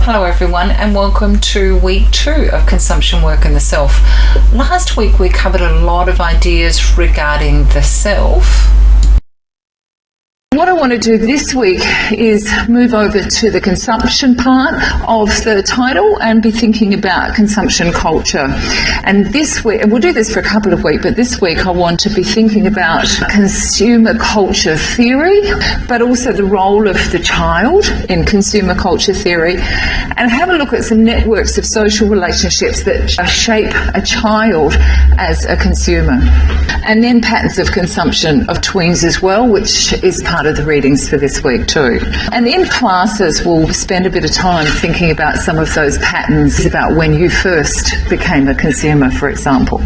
Hello everyone and welcome to week 2 of Consumption Work and the Self. Last week we covered a lot of ideas regarding the self. What I want to do this week is move over to the consumption part of the title and be thinking about consumption culture. And this week, and we'll do this for a couple of weeks, but this week I want to be thinking about consumer culture theory, but also the role of the child in consumer culture theory, and have a look at some networks of social relationships that shape a child as a consumer. And then patterns of consumption of tweens as well, which is part of the readings for this week too. And in classes we'll spend a bit of time thinking about some of those patterns, about when you first became a consumer, for example.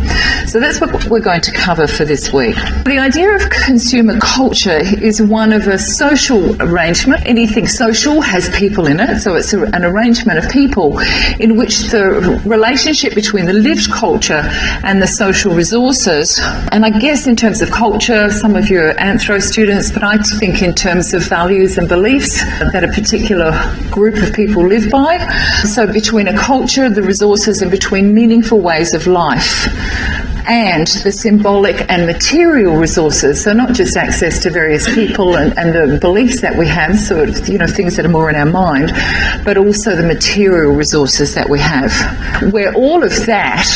So that's what we're going to cover for this week. The idea of consumer culture is one of a social arrangement. Anything social has people in it, so it's an arrangement of people in which the relationship between the lived culture and the social resources, and I guess in terms of culture, some of you are anthro students, but I think in terms of values and beliefs that a particular group of people live by. So between a culture, the resources, and between meaningful ways of life and the symbolic and material resources, so not just access to various people and the beliefs that we have, sort of, things that are more in our mind, but also the material resources that we have, where all of that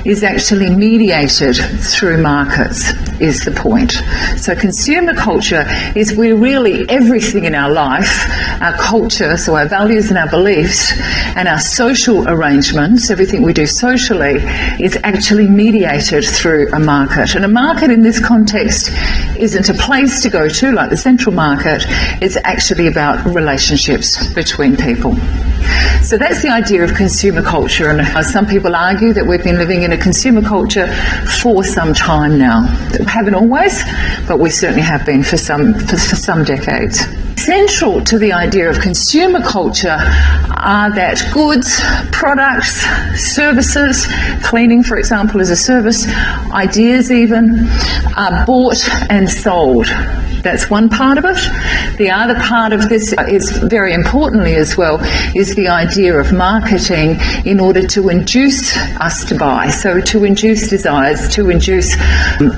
is actually mediated through markets, is the point. So consumer culture is where really everything in our life, our culture, so our values and our beliefs, and our social arrangements, everything we do socially, is actually mediated through a market. And a market in this context isn't a place to go to like the central market, it's actually about relationships between people. So that's the idea of consumer culture, and some people argue that we've been living in a consumer culture for some time now. We haven't always, but we certainly have been for some decades. Central to the idea of consumer culture are that goods, products, services, cleaning for example is a service, ideas even, are bought and sold. That's one part of it. The other part of this is, very importantly as well, is the idea of marketing in order to induce us to buy. So to induce desires, to induce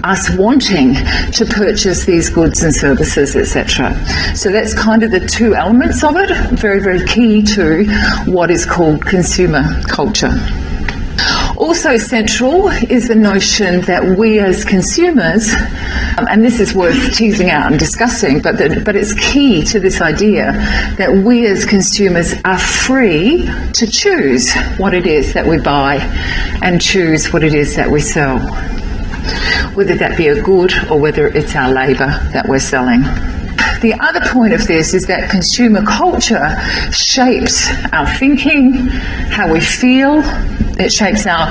us wanting to purchase these goods and services, etc. So that's kind of the two elements of it, very, very key to what is called consumer culture. Also central is the notion that we as consumers, and this is worth teasing out and discussing, but it's key to this idea that we as consumers are free to choose what it is that we buy and choose what it is that we sell, whether that be a good or whether it's our labour that we're selling. The other point of this is that consumer culture shapes our thinking, how we feel. It shapes our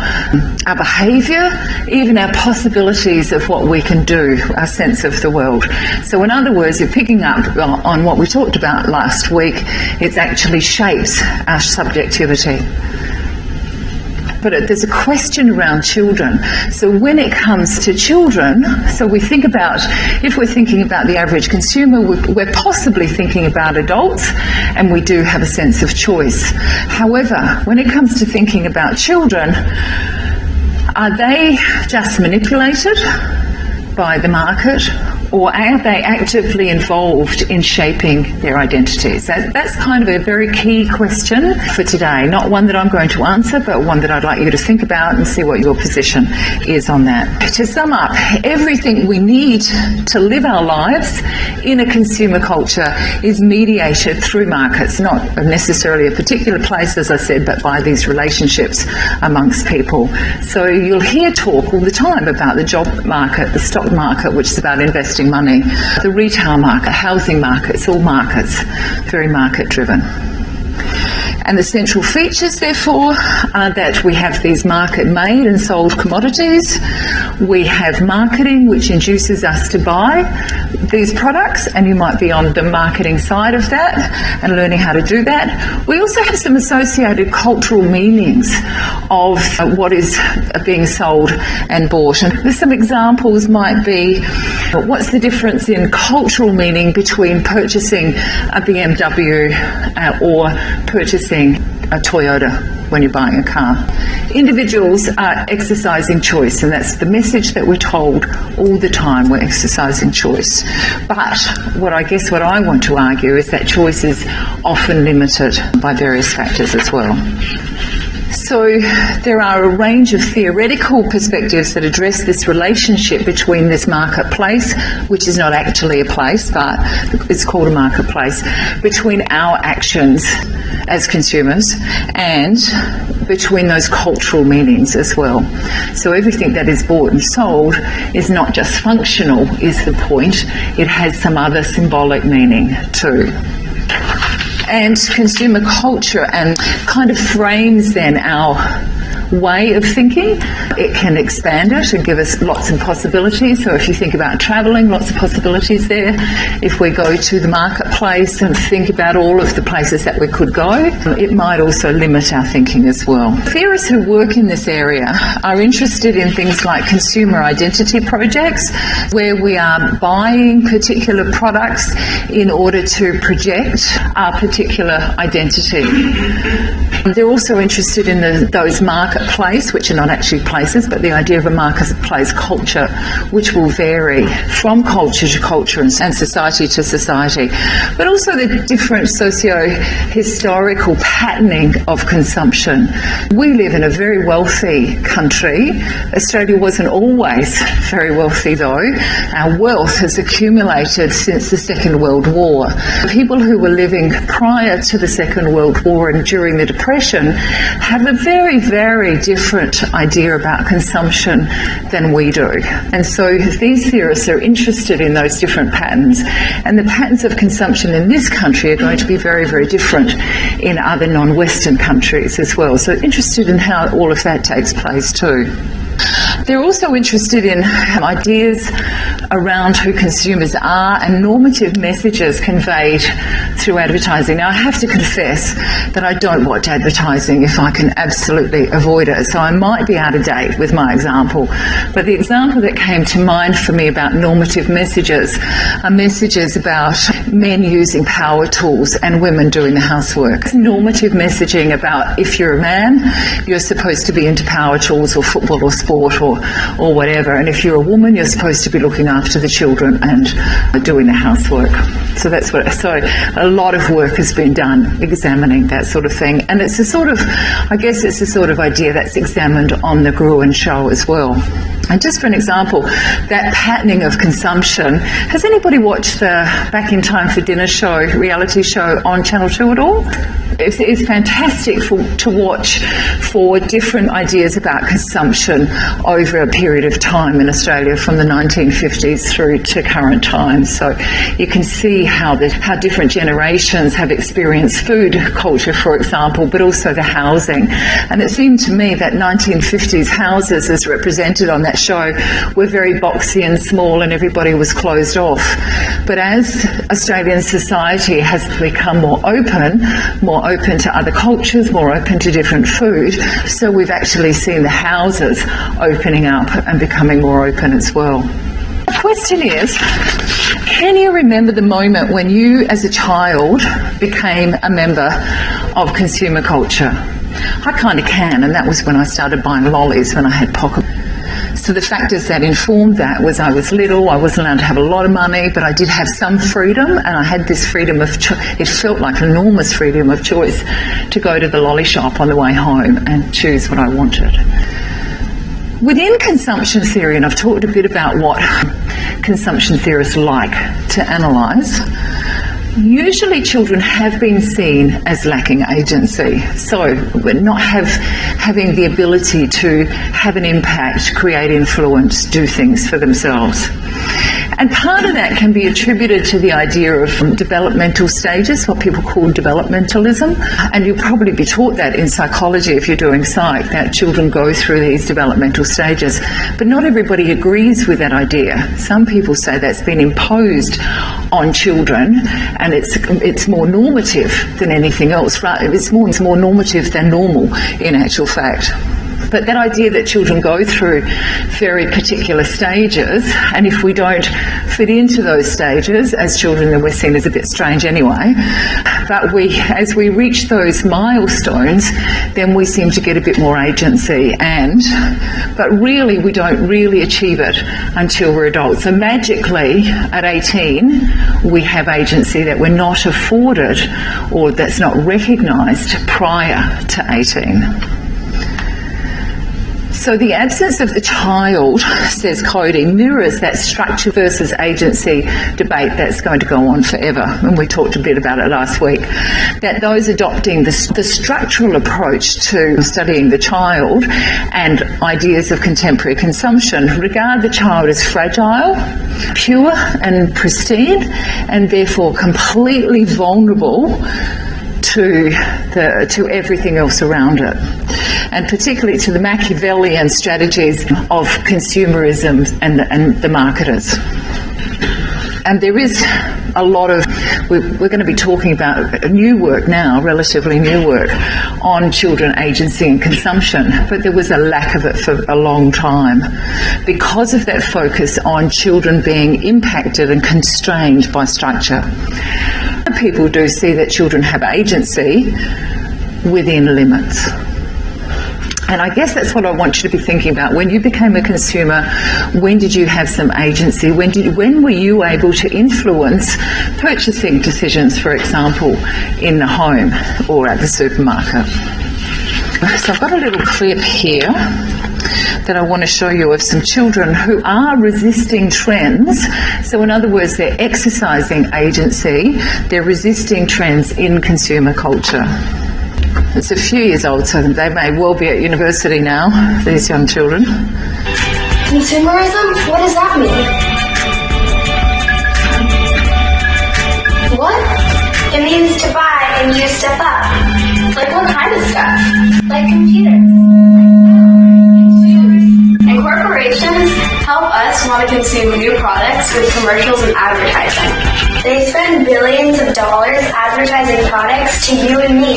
behaviour, even our possibilities of what we can do, our sense of the world. So in other words, if picking up on what we talked about last week, it actually shapes our subjectivity. But there's a question around children. So when it comes to children, so we think about, if we're thinking about the average consumer, we're possibly thinking about adults, and we do have a sense of choice. However, when it comes to thinking about children, are they just manipulated by the market, or are they actively involved in shaping their identities? That's kind of a very key question for today. Not one that I'm going to answer, but one that I'd like you to think about and see what your position is on that. To sum up, everything we need to live our lives in a consumer culture is mediated through markets, not necessarily a particular place, as I said, but by these relationships amongst people. So you'll hear talk all the time about the job market, the stock market, which is about investing money, the retail market, housing market, it's all markets, very market driven. And the central features, therefore, are that we have these market-made and sold commodities. We have marketing, which induces us to buy these products, and you might be on the marketing side of that and learning how to do that. We also have some associated cultural meanings of what is being sold and bought. And there's some examples might be, what's the difference in cultural meaning between purchasing a BMW or purchasing a Toyota when you're buying a car. Individuals are exercising choice, and that's the message that we're told all the time, we're exercising choice. But what I want to argue is that choice is often limited by various factors as well. So there are a range of theoretical perspectives that address this relationship between this marketplace, which is not actually a place, but it's called a marketplace, between our actions as consumers and between those cultural meanings as well. So everything that is bought and sold is not just functional, is the point. It has some other symbolic meaning too. And consumer culture and kind of frames then our way of thinking. It can expand it and give us lots of possibilities. So if you think about travelling, lots of possibilities there. If we go to the marketplace and think about all of the places that we could go, it might also limit our thinking as well. Theorists who work in this area are interested in things like consumer identity projects, where we are buying particular products in order to project our particular identity. They're also interested in those marketplace, which are not actually places, but the idea of a marketplace culture, which will vary from culture to culture and society to society, but also the different socio-historical patterning of consumption. We live in a very wealthy country. Australia wasn't always very wealthy, though. Our wealth has accumulated since the Second World War. People who were living prior to the Second World War and during the Depression have a very, very different idea about consumption than we do. And so these theorists are interested in those different patterns. And the patterns of consumption in this country are going to be very, very different in other non-Western countries as well. So interested in how all of that takes place too. They're also interested in ideas around who consumers are and normative messages conveyed through advertising. Now, I have to confess that I don't watch advertising if I can absolutely avoid it, so I might be out of date with my example. But the example that came to mind for me about normative messages are messages about men using power tools and women doing the housework. Normative messaging about if you're a man, you're supposed to be into power tools or football or sport or whatever, and if you're a woman, you're supposed to be looking after the children and doing the housework. So that's what. So a lot of work has been done examining that sort of thing, and it's a sort of, I guess, it's a sort of idea that's examined on the Gruen show as well. And just for an example, that patterning of consumption. Has anybody watched the Back in Time for Dinner show, reality show on Channel 2 at all? It's fantastic to watch for different ideas about consumption over a period of time in Australia from the 1950s through to current times. So you can see how different generations have experienced food culture, for example, but also the housing. And it seemed to me that 1950s houses, as represented on that show, were very boxy and small and everybody was closed off. But as Australian society has become more open to other cultures, more open to different food, so we've actually seen the houses opening up and becoming more open as well. The question is, can you remember the moment when you as a child became a member of consumer culture? I kind of can, and that was when I started buying lollies when I had pocket. So the factors that informed that was I was little, I wasn't allowed to have a lot of money, but I did have some freedom, and I had this freedom of it felt like enormous freedom of choice to go to the lolly shop on the way home and choose what I wanted. Within consumption theory, and I've talked a bit about what consumption theorists like to analyse, usually children have been seen as lacking agency, so not having the ability to have an impact, create influence, do things for themselves. And part of that can be attributed to the idea of developmental stages, what people call developmentalism. And you'll probably be taught that in psychology if you're doing psych, that children go through these developmental stages. But not everybody agrees with that idea. Some people say that's been imposed on children and it's more normative than anything else. Right? It's more normative than normal in actual fact. But that idea that children go through very particular stages, and if we don't fit into those stages as children, then we're seen as a bit strange anyway. But as we reach those milestones, then we seem to get a bit more agency, but really we don't really achieve it until we're adults. So magically at 18 we have agency that we're not afforded or that's not recognised prior to 18. So the absence of the child, says Cody, mirrors that structure versus agency debate that's going to go on forever. And we talked a bit about it last week. That those adopting the structural approach to studying the child and ideas of contemporary consumption regard the child as fragile, pure and pristine, and therefore completely vulnerable to everything else around it, and particularly to the Machiavellian strategies of consumerism and the marketers. And there is a lot of, we're going to be talking about new work now, relatively new work, on children agency and consumption, but there was a lack of it for a long time because of that focus on children being impacted and constrained by structure. People do see that children have agency within limits. And I guess that's what I want you to be thinking about. When you became a consumer, when did you have some agency? When were you able to influence purchasing decisions, for example, in the home or at the supermarket? So I've got a little clip here that I want to show you of some children who are resisting trends. So in other words, they're exercising agency, they're resisting trends in consumer culture. It's a few years old, so they may well be at university now, these young children. Consumerism? What does that mean? What? It means to buy and use stuff up. Like what kind of stuff? Like computers. And corporations help us want to consume new products with commercials and advertising. They spend billions of dollars advertising products to you and me.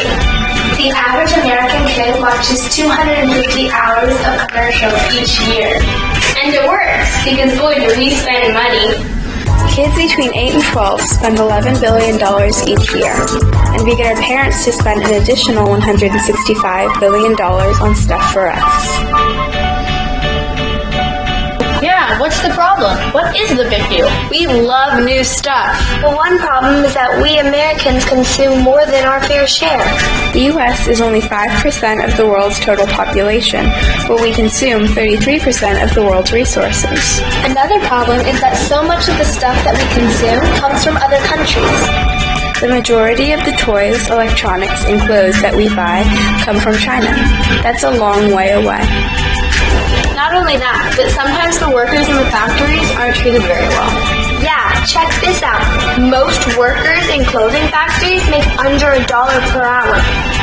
The average American kid watches 250 hours of commercials each year. And it works, because boy, do we spend money. Kids between 8 and 12 spend $11 billion each year, and we get our parents to spend an additional $165 billion on stuff for us. Yeah, what's the problem? What is the big deal? We love new stuff. But one problem is that we Americans consume more than our fair share. The U.S. is only 5% of the world's total population, but we consume 33% of the world's resources. Another problem is that so much of the stuff that we consume comes from other countries. The majority of the toys, electronics, and clothes that we buy come from China. That's a long way away. Not only that, but sometimes the workers in the factories aren't treated very well. Yeah, check this out. Most workers in clothing factories make under $1 per hour.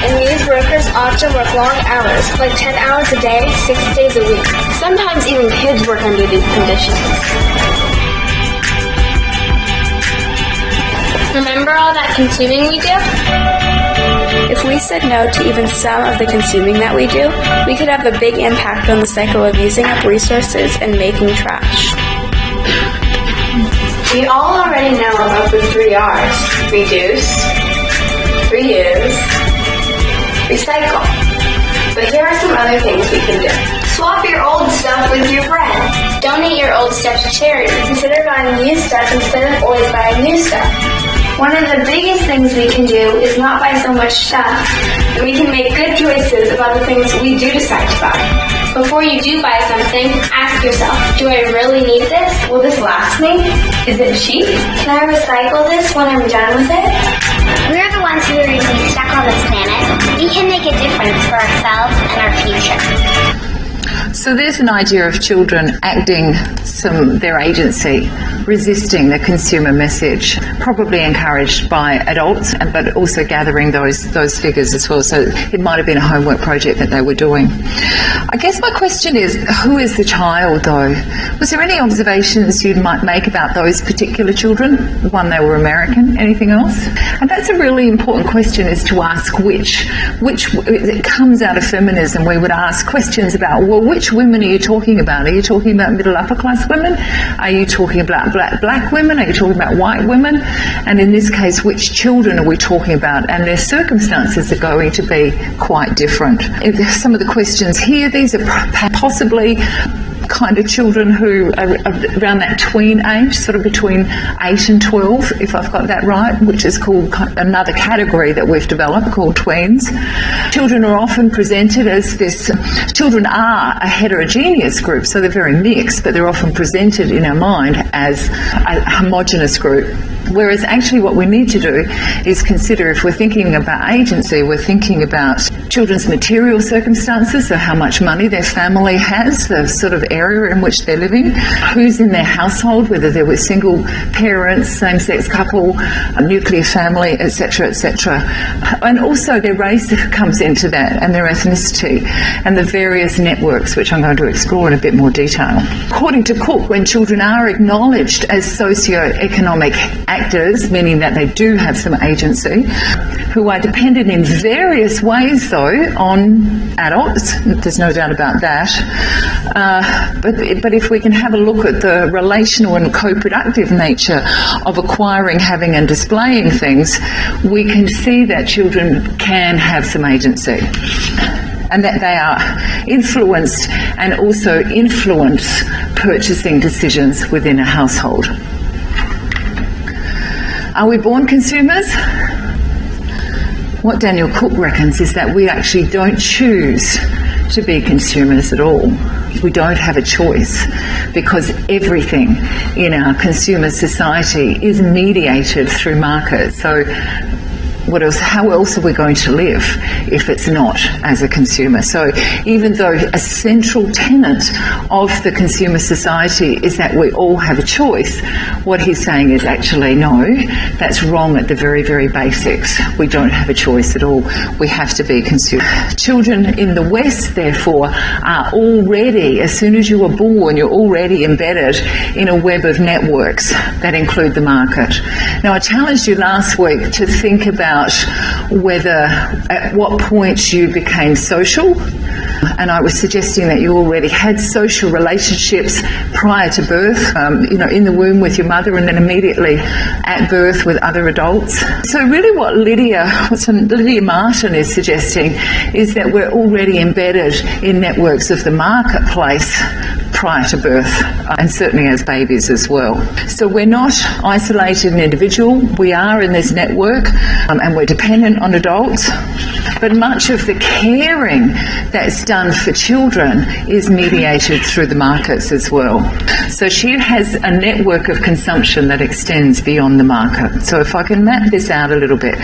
And these workers often work long hours, like 10 hours a day, 6 days a week. Sometimes even kids work under these conditions. Remember all that consuming we do? If we said no to even some of the consuming that we do, we could have a big impact on the cycle of using up resources and making trash. We all already know about the 3 R's. Reduce, reuse, recycle. But here are some other things we can do. Swap your old stuff with your friends. Donate your old stuff to charity. Consider buying used stuff instead of always buying new stuff. One of the biggest things we can do is not buy so much stuff, and we can make good choices about the things we do decide to buy. Before you do buy something, ask yourself, do I really need this? Will this last me? Is it cheap? Can I recycle this when I'm done with it? We're the ones who are going to be stuck on this planet. We can make a difference for ourselves and our future. So there's an idea of children acting their agency, resisting the consumer message, probably encouraged by adults, but also gathering those figures as well. So it might have been a homework project that they were doing. I guess my question is, who is the child though? Was there any observations you might make about those particular children? One, they were American, anything else? And that's a really important question, is to ask which it comes out of feminism. We would ask questions about, well, which women are you talking about? Are you talking about middle upper class women? Are you talking about black women? Are you talking about white women? And in this case, which children are we talking about? And their circumstances are going to be quite different. Some of the questions here, these are possibly kind of children who are around that tween age, sort of between 8 and 12, if I've got that right, which is called another category that we've developed called tweens. Children are often presented as this, children are a heterogeneous group, so they're very mixed, but they're often presented in our mind as a homogenous group. Whereas actually what we need to do is consider, if we're thinking about agency, we're thinking about children's material circumstances, so how much money their family has, the sort of area in which they're living, who's in their household, whether they're with single parents, same-sex couple, a nuclear family, etc., etc. And also their race comes into that, and their ethnicity, and the various networks, which I'm going to explore in a bit more detail. According to Cook, when children are acknowledged as socio-economic actors, meaning that they do have some agency, who are dependent in various ways, though, on adults, there's no doubt about that, but if we can have a look at the relational and co-productive nature of acquiring, having and displaying things, we can see that children can have some agency, and that they are influenced and also influence purchasing decisions within a household. Are we born consumers? What Daniel Cook reckons is that we actually don't choose to be consumers at all. We don't have a choice, because everything in our consumer society is mediated through markets. So what else? How else are we going to live if it's not as a consumer? So even though a central tenet of the consumer society is that we all have a choice, what he's saying is actually no, that's wrong at the very, very basics. We don't have a choice at all. We have to be consumers. Children in the West, therefore, are already, as soon as you are born, you're already embedded in a web of networks that include the market. Now, I challenged you last week to think about whether at what point you became social, and I was suggesting that you already had social relationships prior to birth, in the womb with your mother, and then immediately at birth with other adults. So really what Lydia Martin is suggesting is that we're already embedded in networks of the marketplace prior to birth, and certainly as babies as well. So we're not isolated and individual, we are in this network, and we're dependent on adults, but much of the caring that's done for children is mediated through the markets as well. So she has a network of consumption that extends beyond the market. So if I can map this out a little bit,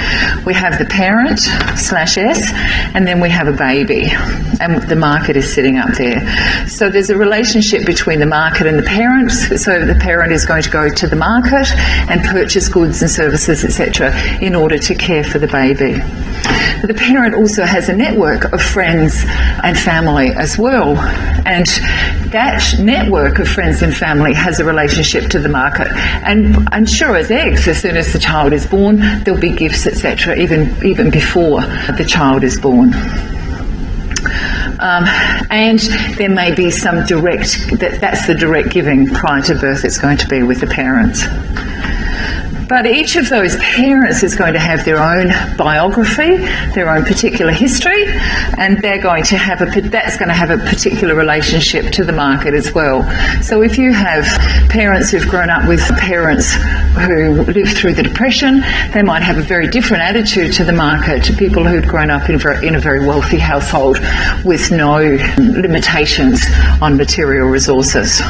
we have the parent /S, and then we have a baby, and the market is sitting up there. So there's a relationship between the market and the parent. So the parent is going to go to the market and purchase goods and services, etc., in order to care for the baby. But the parent also has a network of friends and family as well, and that network of friends and family has a relationship to the market. And sure as eggs, as soon as the child is born, there'll be gifts, etc., even before the child is born. And there may be some that's the direct giving prior to birth. It's going to be with the parents. But each of those parents is going to have their own biography, their own particular history, and that's going to have a particular relationship to the market as well. So if you have parents who've grown up with parents who lived through the Depression, they might have a very different attitude to the market to people who'd grown up in a very wealthy household with no limitations on material resources.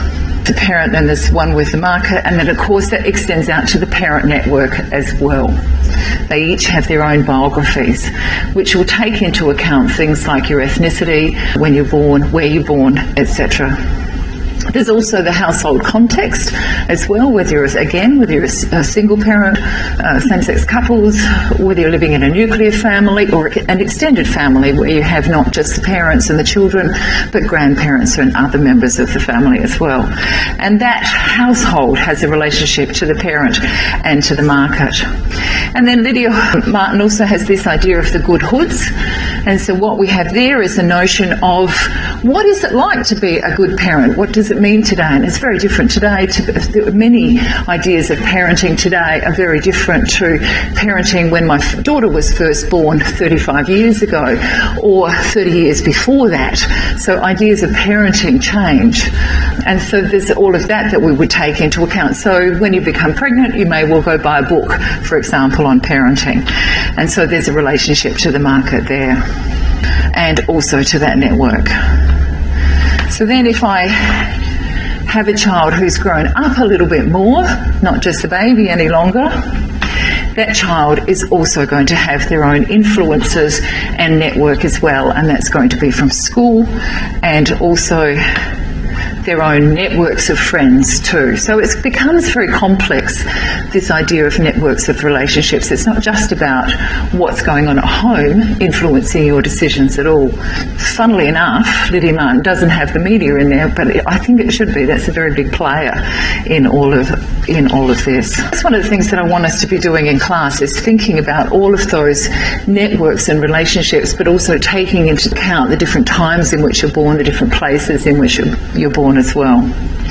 the parent, and there's one with the marker, and then of course that extends out to the parent network as well. They each have their own biographies, which will take into account things like your ethnicity, when you're born, where you're born, etc. There's also the household context as well, whether you're a single parent, same-sex couples, whether you're living in a nuclear family or an extended family where you have not just the parents and the children, but grandparents and other members of the family as well. And that household has a relationship to the parent and to the market. And then Lydia Martin also has this idea of the good hoods. And so what we have there is a notion of what is it like to be a good parent? What does it mean today? And it's very different today. Many ideas of parenting today are very different to parenting when my daughter was first born 35 years ago or 30 years before that. So ideas of parenting change. And so there's all of that we would take into account. So when you become pregnant, you may well go buy a book, for example, on parenting. And so there's a relationship to the market there and also to that network. So then if I have a child who's grown up a little bit more, not just a baby any longer, that child is also going to have their own influences and network as well, and that's going to be from school and also their own networks of friends too. So it becomes very complex, this idea of networks of relationships. It's not just about what's going on at home influencing your decisions at all. Funnily enough, Lydia Martin doesn't have the media in there, but I think it should be. That's a very big player in all of this. That's one of the things that I want us to be doing in class, is thinking about all of those networks and relationships, but also taking into account the different times in which you're born, the different places in which you're born as well.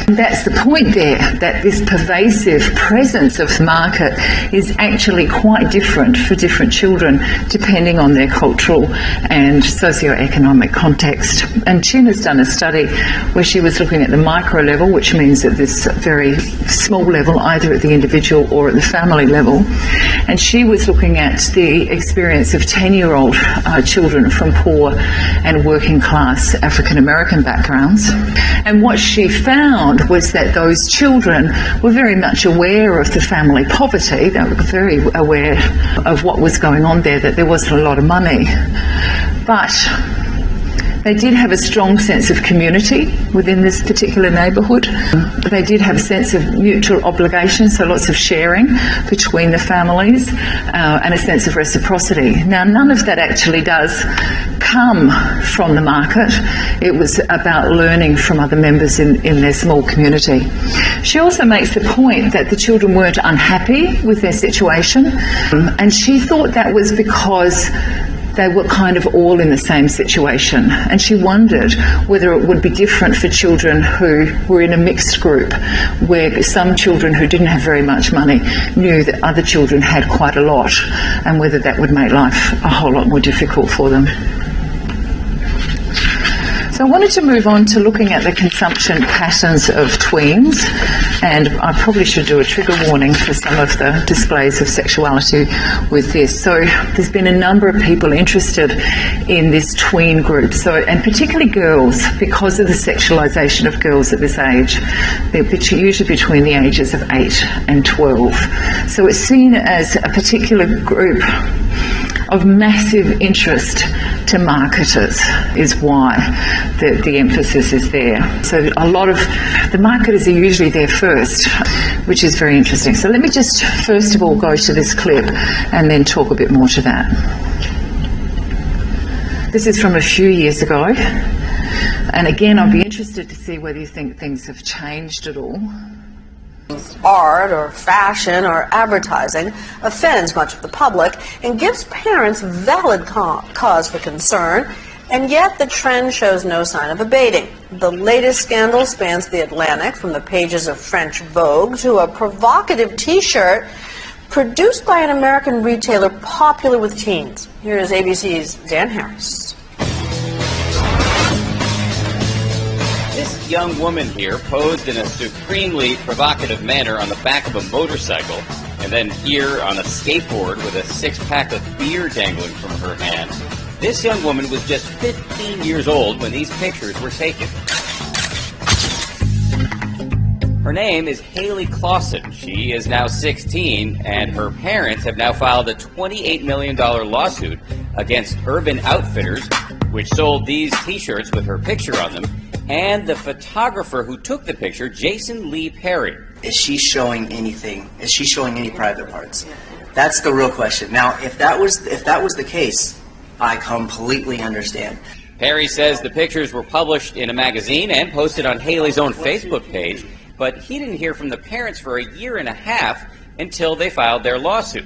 And that's the point there, that this pervasive presence of the market is actually quite different for different children depending on their cultural and socio-economic context. And Chin has done a study where she was looking at the micro level, which means at this very small level, either at the individual or at the family level. And she was looking at the experience of 10-year-old children from poor and working class African American backgrounds. And what she found was that those children were very much aware of the family poverty. They were very aware of what was going on there, that there wasn't a lot of money. But they did have a strong sense of community within this particular neighbourhood. They did have a sense of mutual obligation, so lots of sharing between the families, and a sense of reciprocity. Now, none of that actually does come from the market. It was about learning from other members in their small community. She also makes the point that the children weren't unhappy with their situation, and she thought that was because they were kind of all in the same situation. And she wondered whether it would be different for children who were in a mixed group, where some children who didn't have very much money knew that other children had quite a lot, and whether that would make life a whole lot more difficult for them. So I wanted to move on to looking at the consumption patterns of tweens, and I probably should do a trigger warning for some of the displays of sexuality with this. So there's been a number of people interested in this tween group, and particularly girls, because of the sexualisation of girls at this age. They're usually between the ages of 8 and 12. So it's seen as a particular group of massive interest to marketers, is why the emphasis is there. So a lot of the marketers are usually there first, which is very interesting. So let me just first of all go to this clip and then talk a bit more to that. This is from a few years ago, and again I'd be interested to see whether you think things have changed at all. Art or fashion or advertising offends much of the public and gives parents valid cause for concern, and yet the trend shows no sign of abating. The latest scandal spans the Atlantic, from the pages of French Vogue to a provocative T-shirt produced by an American retailer popular with teens. Here is ABC's Dan Harris. This young woman here posed in a supremely provocative manner on the back of a motorcycle, and then here on a skateboard with a six-pack of beer dangling from her hand. This young woman was just 15 years old when these pictures were taken. Her name is Haley Clausen. She is now 16, and her parents have now filed a $28 million lawsuit against Urban Outfitters, which sold these T-shirts with her picture on them, and the photographer who took the picture, Jason Lee Perry. Is she showing anything? Is she showing any private parts? That's the real question. Now, if that was the case, I completely understand. Perry says the pictures were published in a magazine and posted on Haley's own Facebook page, but he didn't hear from the parents for a year and a half until they filed their lawsuit.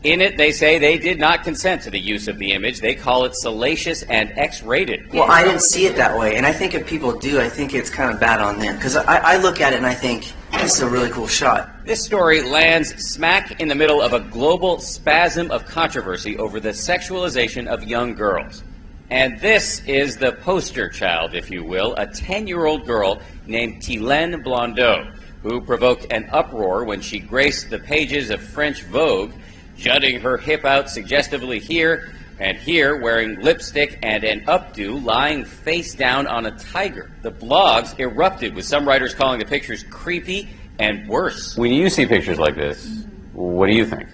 In it, they say they did not consent to the use of the image. They call it salacious and X-rated. Well, I didn't see it that way, and I think if people do, I think it's kind of bad on them. Because I look at it and I think, this is a really cool shot. This story lands smack in the middle of a global spasm of controversy over the sexualization of young girls. And this is the poster child, if you will, a 10-year-old girl named Tylenne Blondeau, who provoked an uproar when she graced the pages of French Vogue, jutting her hip out suggestively here and here, wearing lipstick and an updo, lying face down on a tiger. The blogs erupted, with some writers calling the pictures creepy and worse. When you see pictures like this, what do you think?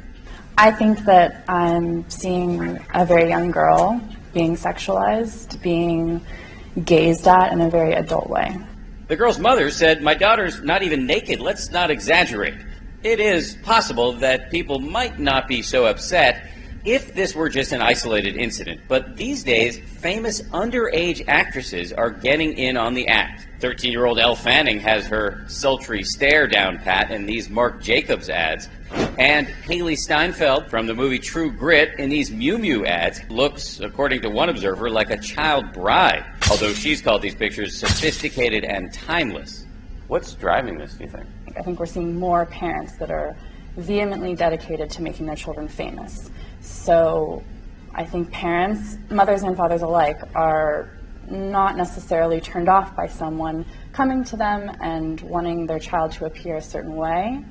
I think that I'm seeing a very young girl being sexualized, being gazed at in a very adult way. The girl's mother said, "My daughter's not even naked. Let's not exaggerate." It is possible that people might not be so upset if this were just an isolated incident, but these days, famous underage actresses are getting in on the act. 13-year-old Elle Fanning has her sultry stare down pat in these Marc Jacobs ads, and Haley Steinfeld from the movie True Grit in these Miu Miu ads looks, according to one observer, like a child bride, although she's called these pictures sophisticated and timeless. What's driving this, do you think? I think we're seeing more parents that are vehemently dedicated to making their children famous. So I think parents, mothers and fathers alike, are not necessarily turned off by someone coming to them and wanting their child to appear a certain way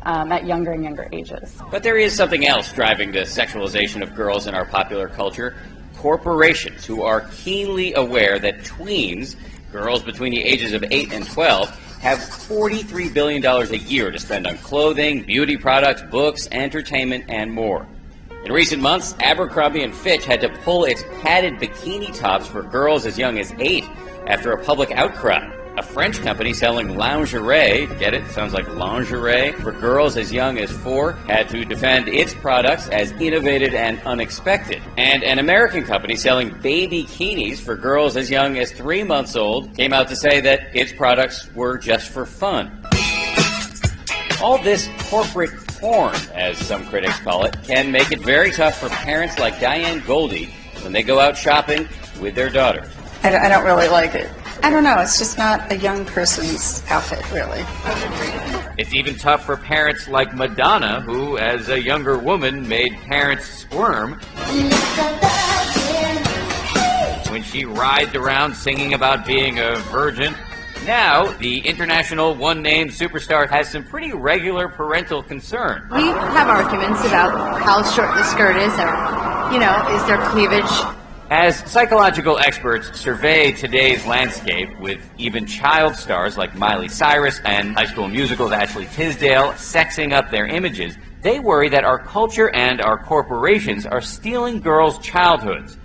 at younger and younger ages. But there is something else driving the sexualization of girls in our popular culture. Corporations who are keenly aware that tweens, girls between the ages of 8 and 12, have $43 billion a year to spend on clothing, beauty products, books, entertainment, and more. In recent months, Abercrombie & Fitch had to pull its padded bikini tops for girls as young as 8 after a public outcry. A French company selling lingerie, get it? Sounds like lingerie, for girls as young as 4 had to defend its products as innovative and unexpected. And an American company selling baby-kinis for girls as young as 3 months old came out to say that its products were just for fun. All this corporate porn, as some critics call it, can make it very tough for parents like Diane Goldie when they go out shopping with their daughters. I don't really like it. I don't know, it's just not a young person's outfit, really. It's even tough for parents like Madonna, who, as a younger woman, made parents squirm when she writhed around singing about being a virgin. Now, the international one-name superstar has some pretty regular parental concern. We have arguments about how short the skirt is, or, is there cleavage? As psychological experts survey today's landscape, with even child stars like Miley Cyrus and High School Musical's Ashley Tisdale sexing up their images, they worry that our culture and our corporations are stealing girls' childhoods.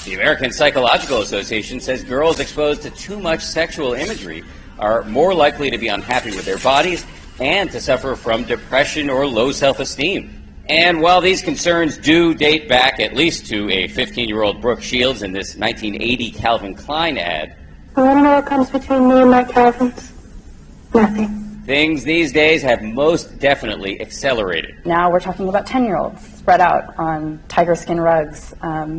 The American Psychological Association says girls exposed to too much sexual imagery are more likely to be unhappy with their bodies and to suffer from depression or low self-esteem. And while these concerns do date back at least to a 15-year-old Brooke Shields in this 1980 Calvin Klein ad, I want to know what comes between me and my Calvins. Nothing. Things these days have most definitely accelerated. Now we're talking about 10-year-olds spread out on tiger skin rugs.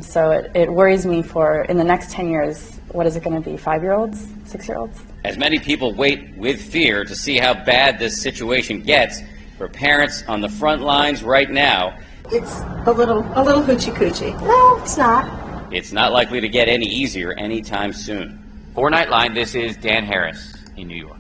So it worries me for, in the next 10 years, what is it going to be, 5-year-olds, 6-year-olds? As many people wait with fear to see how bad this situation gets, for parents on the front lines right now, It's a little hoochie coochie. No, it's not. It's not likely to get any easier anytime soon. For Nightline, this is Dan Harris in New York.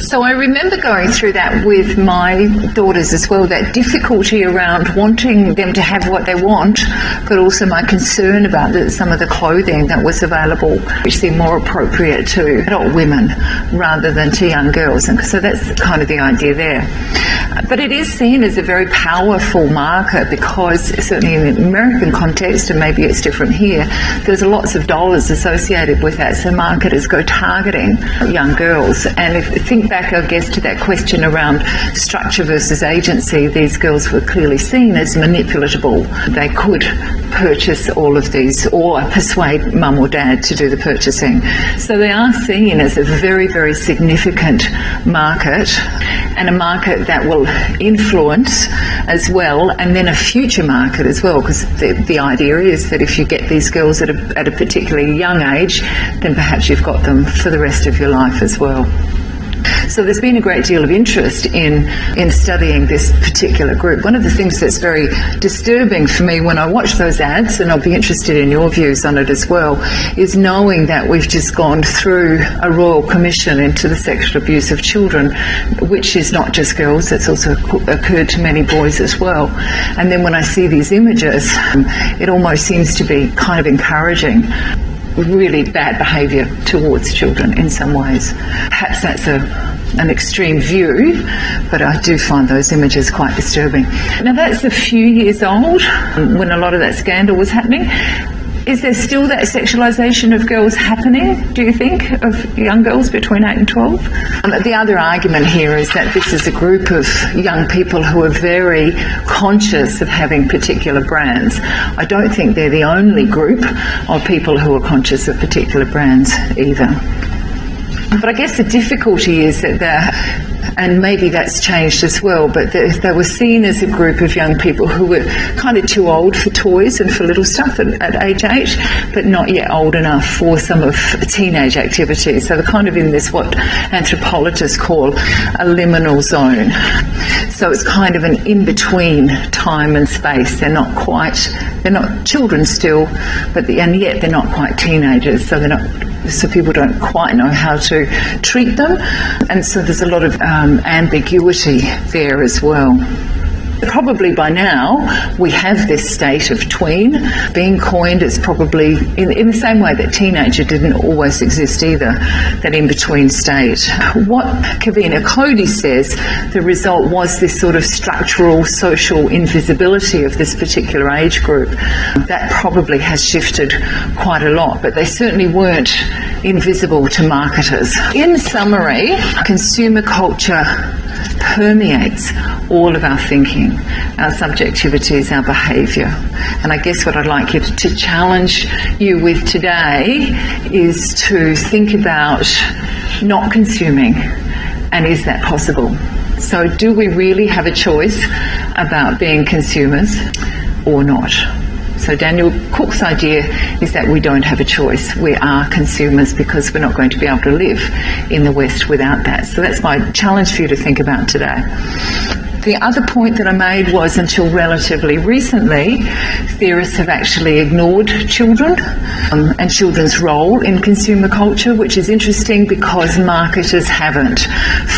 So I remember going through that with my daughters as well, that difficulty around wanting them to have what they want, but also my concern about some of the clothing that was available, which seemed more appropriate to adult women rather than to young girls. And so that's kind of the idea there. But it is seen as a very powerful marker because, certainly in the American context, and maybe it's different here, there's lots of dollars associated with that. So marketers go targeting young girls. And if think back, I guess, to that question around structure versus agency, these girls were clearly seen as manipulatable. They could purchase all of these or persuade mum or dad to do the purchasing. So they are seen as a very, very significant market, and a market that will influence as well, and then a future market as well, because the idea is that if you get these girls at a particularly young age, then perhaps you've got them for the rest of your life as well. So there's been a great deal of interest in studying this particular group. One of the things that's very disturbing for me when I watch those ads, and I'll be interested in your views on it as well, is knowing that we've just gone through a royal commission into the sexual abuse of children, which is not just girls, it's also occurred to many boys as well. And then when I see these images, it almost seems to be kind of encouraging really bad behaviour towards children in some ways. Perhaps that's an extreme view, but I do find those images quite disturbing. Now that's a few years old when a lot of that scandal was happening. Is there still that sexualisation of girls happening, do you think, of young girls between 8 and 12? The other argument here is that this is a group of young people who are very conscious of having particular brands. I don't think they're the only group of people who are conscious of particular brands either. But I guess the difficulty is that and maybe that's changed as well, but they were seen as a group of young people who were kind of too old for toys and for little stuff at age 8, but not yet old enough for some of teenage activities. So they're kind of in this, what anthropologists call a liminal zone. So it's kind of an in-between time and space. They're not children still, and yet they're not quite teenagers, so people don't quite know how to treat them, and so there's a lot of ambiguity there as well. Probably by now we have this state of tween being coined. It's probably in the same way that teenager didn't always exist either, that in-between state. What Kavina Cody says the result was this sort of structural social invisibility of this particular age group. That probably has shifted quite a lot, but they certainly weren't invisible to marketers. In summary, consumer culture permeates all of our thinking, our subjectivities, our behaviour. And I guess what I'd like you to challenge you with today is to think about not consuming, and is that possible? So do we really have a choice about being consumers or not? So Daniel Cook's idea is that we don't have a choice. We are consumers because we're not going to be able to live in the West without that. So that's my challenge for you to think about today. The other point that I made was until relatively recently, theorists have actually ignored children and children's role in consumer culture, which is interesting because marketers haven't.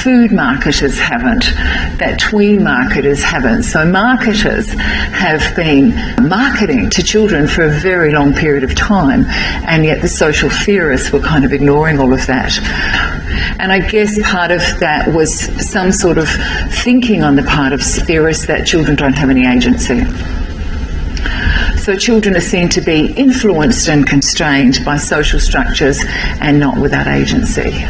Food marketers haven't. That tween marketers haven't. So marketers have been marketing to children for a very long period of time, and yet the social theorists were kind of ignoring all of that. And I guess part of that was some sort of thinking on the part of theorists that children don't have any agency. So children are seen to be influenced and constrained by social structures and not without agency.